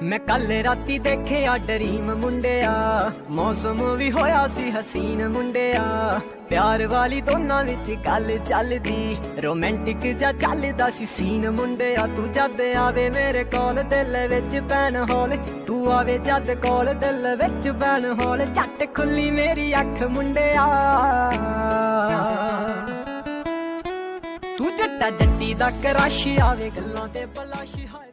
मैं कल राती देखिया ड्रीम मुंडिया, मौसम भी होया सी हसीन मुंडिया। प्यार वाली दोनां विच गल चलदी, रोमांटिक जा चलदा सी सीन मुंडिया। तू जद आवे मेरे कोल दिल विच पैन हौल, तू आवे जद कोल दिल विच पैन हौल। झट खुली मेरी अख मुंडिया, तू जट्टा जट्टी दा क्रश आवे गल्लां ते बलाश हाय।